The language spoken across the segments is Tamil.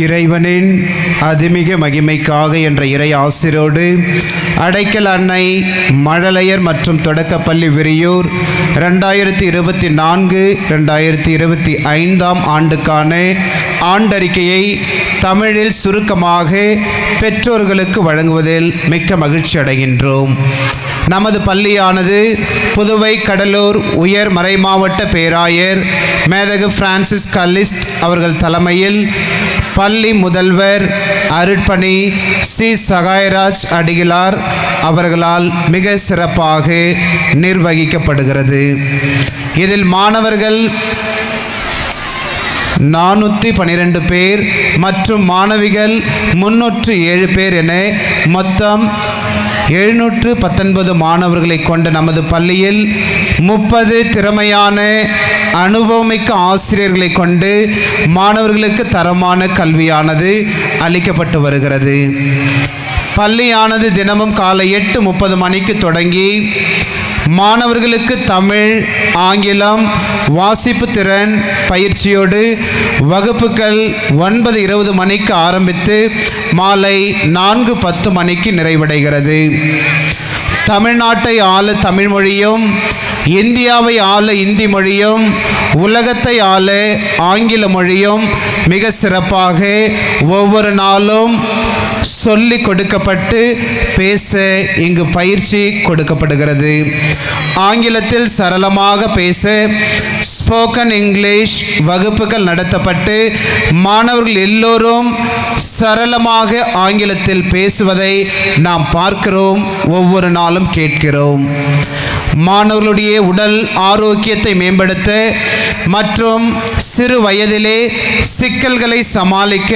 இறைவனின் அதிமிக மகிமைக்காக என்ற இறை ஆசிரோடு அடைக்கல் அன்னை மழலையர் மற்றும் தொடக்கப்பள்ளி விரியூர் 2024-2025 ஆண்டுக்கான ஆண்டறிக்கையை தமிழில் சுருக்கமாக பெற்றோர்களுக்கு வழங்குவதில் மிக்க மகிழ்ச்சி அடைகின்றோம். நமது பள்ளியானது புதுவை கடலூர் உயர் மறைமாவட்ட பேராயர் மேதகு பிரான்சிஸ் கல்லிஸ்ட் அவர்கள் தலைமையில் பள்ளி முதல்வர் அருட்பணி சி சகாயராஜ் அடிகளார் அவர்களால் மிக சிறப்பாக நிர்வகிக்கப்படுகிறது. இதில் மாணவர்கள் 412 பேர் மற்றும் மாணவிகள் 307 பேர் என மொத்தம் 719 மாணவர்களை கொண்ட நமது பள்ளியில் 30 திறமையான அனுபவமிக்க ஆசிரியர்களை கொண்டு மாணவர்களுக்கு தரமான கல்வியானது அளிக்கப்பட்டு வருகிறது. பள்ளியானது தினமும் காலை 8:30 மணிக்கு தொடங்கி மாணவர்களுக்கு தமிழ், ஆங்கிலம், வாசிப்பு திறன் பயிற்சியோடு வகுப்புகள் 9:20 மணிக்கு ஆரம்பித்து மாலை 4:10 மணிக்கு நிறைவடைகிறது. தமிழ்நாட்டை ஆள தமிழ் மொழியும், இந்தியாவை ஆள இந்தி மொழியும், உலகத்தை ஆள ஆங்கில மொழியும் மிக சிறப்பாக ஒவ்வொரு நாளும் சொல்லி கொடுக்கப்பட்டு பேச இங்கு பயிற்சி கொடுக்கப்படுகிறது. ஆங்கிலத்தில் சரளமாக பேச ஸ்போக்கன் இங்கிலீஷ் வகுப்புகள் நடத்தப்பட்டு மாணவர்கள் எல்லோரும் சரளமாக ஆங்கிலத்தில் பேசுவதை நாம் பார்க்கிறோம், ஒவ்வொரு நாளும் கேட்கிறோம். மாணவர்களுடைய உடல் ஆரோக்கியத்தை மேம்படுத்த மற்றும் சிறு வயதிலே சிக்கல்களை சமாளிக்க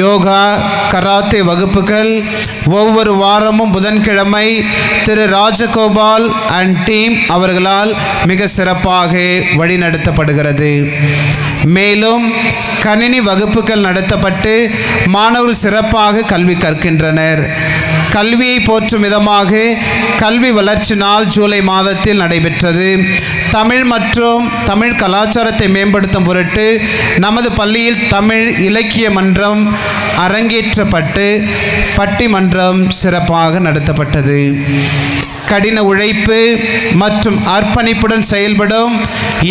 யோகா, கராத்தே வகுப்புகள் ஒவ்வொரு வாரமும் புதன்கிழமை திரு ராஜகோபால் அண்ட் டீம் அவர்களால் மிக சிறப்பாக வழிநடத்தப்படுகிறது. மேலும் கணினி வகுப்புகள் நடத்தப்பட்டு மாணவர்கள் சிறப்பாக கல்வி கற்கின்றனர். கல்வியை போற்றும் விதமாக கல்வி வளர்ச்சி நாள் ஜூலை மாதத்தில் நடைபெற்றது. தமிழ் மற்றும் தமிழ் கலாச்சாரத்தை மேம்படுத்தும் பொருட்டு நமது பள்ளியில் தமிழ் இலக்கிய மன்றம் அரங்கேற்றப்பட்டு பட்டிமன்றம் சிறப்பாக நடத்தப்பட்டது. கடின உழைப்பு மற்றும் அர்ப்பணிப்புடன் செயல்படும்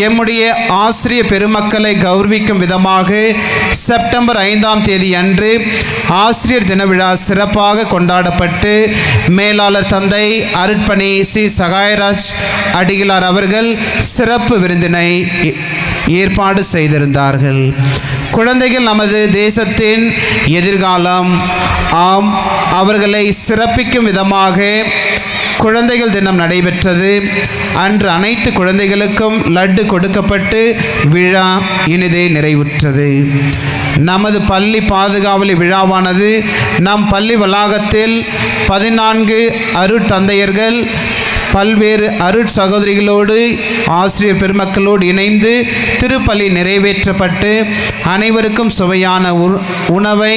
எம்முடைய ஆசிரிய பெருமக்களை கௌரவிக்கும் விதமாக செப்டம்பர் 5ஆம் தேதி அன்று ஆசிரியர் தின விழா சிறப்பாக கொண்டாடப்பட்டு மேலாளர் தந்தை அருட்பணி சி சகாயராஜ் அடிகளார் அவர்கள் சிறப்பு விருந்தினை ஏற்பாடு செய்திருந்தார்கள். குழந்தைகள் நமது தேசத்தின் எதிர்காலம். ஆம், அவர்களை சிறப்பிக்கும் விதமாக குழந்தைகள் தினம் நடைபெற்றது. அன்று அனைத்து குழந்தைகளுக்கும் லட்டு கொடுக்கப்பட்டு விழா இனிதே நிறைவுற்றது. நமது பள்ளி பாதுகாவலி விழாவானது நம் பள்ளி வளாகத்தில் 14 அருட்தந்தையர்கள் பல்வேறு அருட் சகோதரிகளோடு ஆசிரியர் பெருமக்களோடு இணைந்து திருப்பலி நிறைவேற்றப்பட்டு அனைவருக்கும் சுவையான உணவை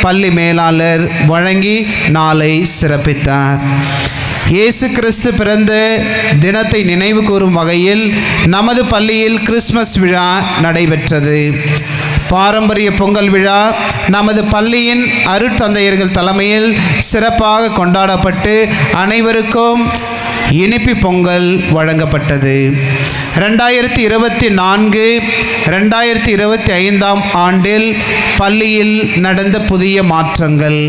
பள்ளி மேலாளர் வழங்கி நாளை சிறப்பித்தார். இயேசு கிறிஸ்து பிறந்த தினத்தை நினைவு கூறும் வகையில் நமது பள்ளியில் கிறிஸ்மஸ் விழா நடைபெற்றது. பாரம்பரிய பொங்கல் விழா நமது பள்ளியின் அருட்தந்தையர்கள் தலைமையில் சிறப்பாக கொண்டாடப்பட்டு அனைவருக்கும் இனிப்பு பொங்கல் வழங்கப்பட்டது. 2024-2025 ஆண்டில் பள்ளியில் நடந்த புதிய மாற்றங்கள்.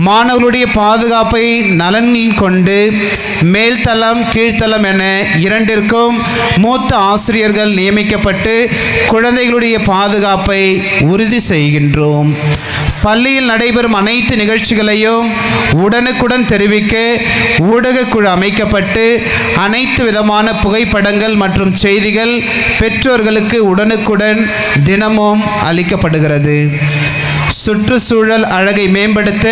மாணவர்களுடைய பாதுகாப்பை நலனில் கொண்டு மேல்தளம் கீழ்த்தளம் என இரண்டிற்கும் மூத்த ஆசிரியர்கள் நியமிக்கப்பட்டு குழந்தைகளுடைய பாதுகாப்பை உறுதி செய்கின்றோம். பள்ளியில் நடைபெறும் அனைத்து நிகழ்ச்சிகளையும் உடனுக்குடன் தெரிவிக்க ஊடகக்குழு அமைக்கப்பட்டு அனைத்து விதமான புகைப்படங்கள் மற்றும் செய்திகள் பெற்றோர்களுக்கு உடனுக்குடன் தினமும் அளிக்கப்படுகிறது. சுற்றுச்சூழல் அழகை மேம்படுத்த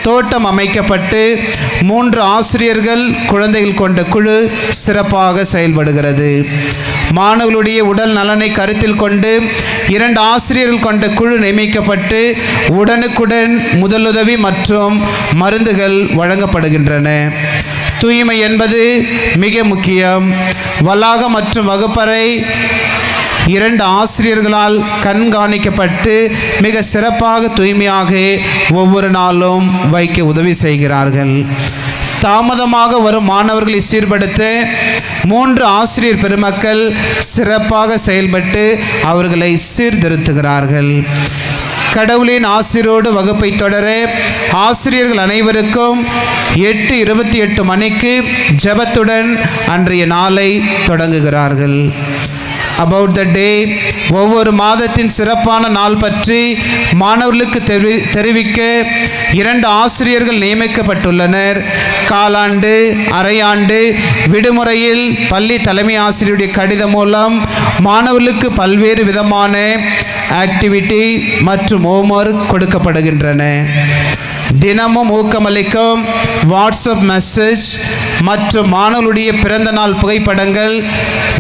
தோட்டம் அமைக்கப்பட்டு 3 ஆசிரியர்கள் குழந்தைகள் கொண்ட குழு சிறப்பாக செயல்படுகிறது. மாணவர்களுடைய உடல் நலனை கருத்தில் கொண்டு 2 ஆசிரியர்கள் கொண்ட குழு நியமிக்கப்பட்டு உடனுக்குடன் முதலுதவி மற்றும் மருந்துகள் வழங்கப்படுகின்றன. தூய்மை என்பது மிக முக்கியம். வளாகம் மற்றும் வகுப்பறை 2 ஆசிரியர்களால் கண்காணிக்கப்பட்டு மிக சிறப்பாக தூய்மையாக ஒவ்வொரு நாளும் வைக்க உதவி செய்கிறார்கள். தாமதமாக வரும் மாணவர்களை சீர்படுத்த 3 ஆசிரியர் பெருமக்கள் சிறப்பாக செயல்பட்டு அவர்களை சீர்திருத்துகிறார்கள். கடவுளின் ஆசிரோடு வகுப்பை தொடர ஆசிரியர்கள் அனைவருக்கும் 8:28 மணிக்கு ஜெபத்துடன் அன்றைய நாளை தொடங்குகிறார்கள். அபவுட் த டே, ஒவ்வொரு மாதத்தின் சிறப்பான நாள் பற்றி மாணவர்களுக்கு தெரிவிக்க 2 ஆசிரியர்கள் நியமிக்கப்பட்டுள்ளனர். காலாண்டு, அரையாண்டு விடுமுறையில் பள்ளி தலைமை ஆசிரியருடைய கடிதம் மூலம் மாணவர்களுக்கு பல்வேறு விதமான ஆக்டிவிட்டி மற்றும் ஹோம்வொர்க் கொடுக்கப்படுகின்றன. தினமும் ஊக்கமளிக்கும் வாட்ஸ்அப் மெசேஜ் மற்றும் மாணவர்களுடைய பிறந்த நாள் புகைப்படங்கள்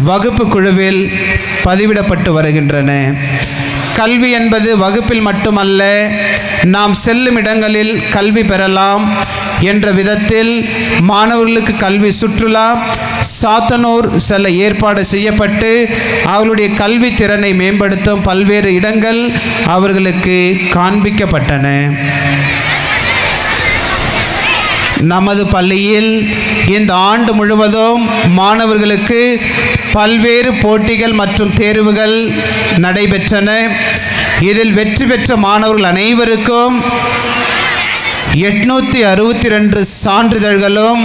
வகுப்பு குழுவில் பதிவிடப்பட்டு வருகின்றன. கல்வி என்பது வகுப்பில் மட்டுமல்ல, நாம் செல்லும் இடங்களில் கல்வி பெறலாம் என்ற விதத்தில் மாணவர்களுக்கு கல்வி சுற்றுலா சாத்தனூர் செல்ல ஏற்பாடு செய்யப்பட்டு அவர்களுடைய கல்வி திறனை மேம்படுத்தும் பல்வேறு இடங்கள் அவர்களுக்கு காண்பிக்கப்பட்டன. நமது பள்ளியில் இந்த ஆண்டு முழுவதும் மாணவர்களுக்கு பல்வேறு போட்டிகள் மற்றும் தேர்வுகள் நடைபெற்றன. இதில் வெற்றி பெற்ற மாணவர்கள் அனைவருக்கும் 862 சான்றிதழ்களும்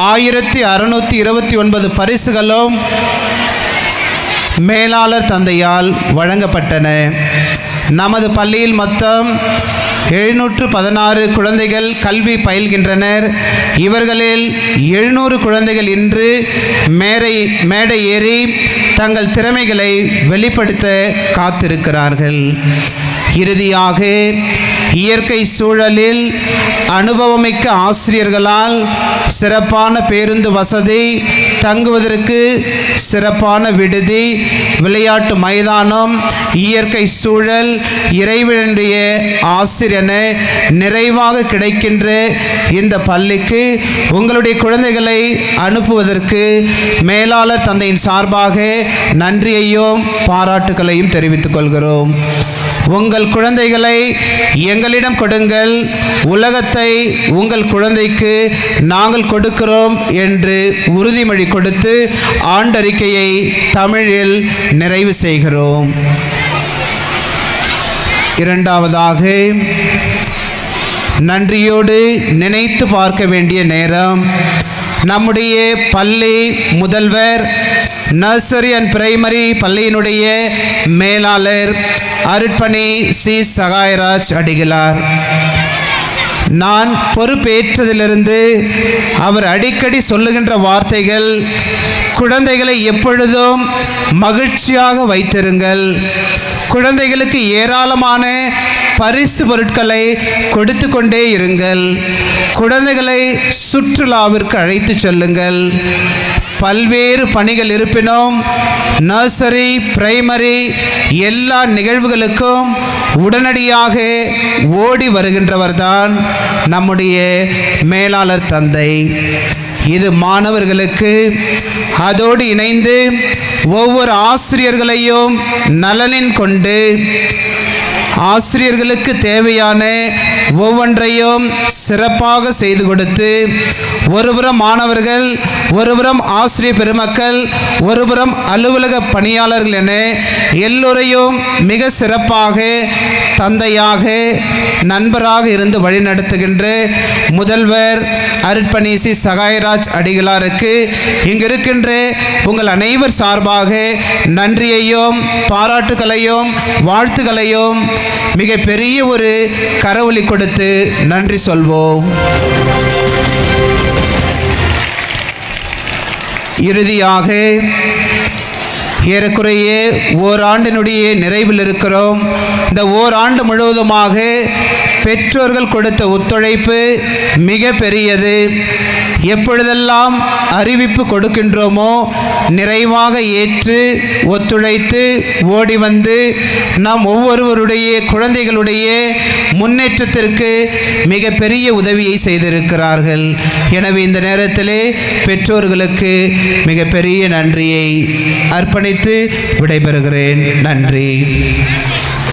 1629 பரிசுகளும் மேலாளர் தந்தையால் வழங்கப்பட்டன. நமது பள்ளியில் மொத்தம் 716 குழந்தைகள் கல்வி பயில்கின்றனர். இவர்களில் 700 குழந்தைகள் இன்று மேடை ஏறி தங்கள் திறமைகளை வெளிப்படுத்த காத்திருக்கிறார்கள். இறுதியாக, இயற்கை சூழலில் அனுபவமிக்க ஆசிரியர்களால் சிறப்பான பேருந்து வசதி, தங்குவதற்கு சிறப்பான விடுதி, விளையாட்டு மைதானம், இயற்கை சூழல், இறைவனுடைய ஆசிரியன நிறைவாக கிடைக்கின்ற இந்த பள்ளிக்கு உங்களுடைய குழந்தைகளை அனுப்புவதற்கு மேலாளர் தந்தையின் சார்பாக நன்றியையும் பாராட்டுகளையும் தெரிவித்துக் கொள்கிறோம். உங்கள் குழந்தைகளை எங்களிடம் கொடுங்கள், உலகத்தை உங்கள் குழந்தைக்கு நாங்கள் கொடுக்கிறோம் என்று உறுதிமொழி கொடுத்து ஆண்டறிக்கையை தமிழில் நிறைவு செய்கிறோம். இரண்டாவதாக, நன்றியோடு நினைத்து பார்க்க வேண்டிய நேரம். நம்முடைய பள்ளி முதல்வர், நர்சரி அண்ட் பிரைமரி பள்ளியினுடைய மேலாளர் அருட்பணி சி. சகாயராஜ் அடிகளார். நான் பொறுப்பேற்றதிலிருந்து அவர் அடிக்கடி சொல்லுகின்ற வார்த்தைகள், குழந்தைகளை எப்பொழுதும் மகிழ்ச்சியாக வைத்திருங்கள், குழந்தைகளுக்கு ஏராளமான பரிசு பொருட்களை கொடுத்து கொண்டே இருங்கள், குழந்தைகளை சுற்றுலாவிற்கு அழைத்து செல்லுங்கள். பல்வேறு பணிகள் இருப்பினும் நர்சரி, பிரைமரி எல்லா நிகழ்வுகளுக்கும் உடனடியாக ஓடி வருகின்றவர்தான் நம்முடைய மேலாளர் தந்தை. இது மாணவர்களுக்கு, அதோடு இணைந்து ஒவ்வொரு ஆசிரியர்களையும் நலனின் கொண்டு ஆசிரியர்களுக்கு தேவையான ஒவ்வொன்றையும் சிறப்பாக செய்து கொடுத்து, ஒருபுறம் மாணவர்கள், ஒருபுறம் ஆசிரியர் பெருமக்கள், ஒருபுறம் அலுவலக பணியாளர்கள் என எல்லோரையும் மிக சிறப்பாக தந்தையாக, நண்பராக இருந்து வழிநடத்துகின்ற முதல்வர் அருட்பணி சி. சகாயராஜ் அடிகளாருக்கு இங்கிருக்கின்ற உங்கள் அனைவர் சார்பாக நன்றியையும் பாராட்டுகளையும் வாழ்த்துக்களையும் மிக பெரிய ஒரு கரவொலி கொடுத்து நன்றி சொல்வோம். இறுதியாக, ஏறக்குறைய ஓராண்டினுடைய நிறைவில் இருக்கிறோம். இந்த ஓராண்டு முழுவதுமாக பெற்றோர்கள் கொடுத்த ஒத்துழைப்பு மிக பெரியது. எப்பொழுதெல்லாம் அறிவிப்பு கொடுக்கின்றோமோ நிறைவாக ஏற்று ஒத்துழைத்து ஓடி வந்து நாம் ஒவ்வொருவருடைய குழந்தைகளுடைய முன்னேற்றத்திற்கு மிக பெரிய உதவியை செய்திருக்கிறார்கள். எனவே இந்த நேரத்திலே பெற்றோர்களுக்கு மிகப்பெரிய நன்றியை அர்ப்பணித்து விடைபெறுகிறேன். நன்றி.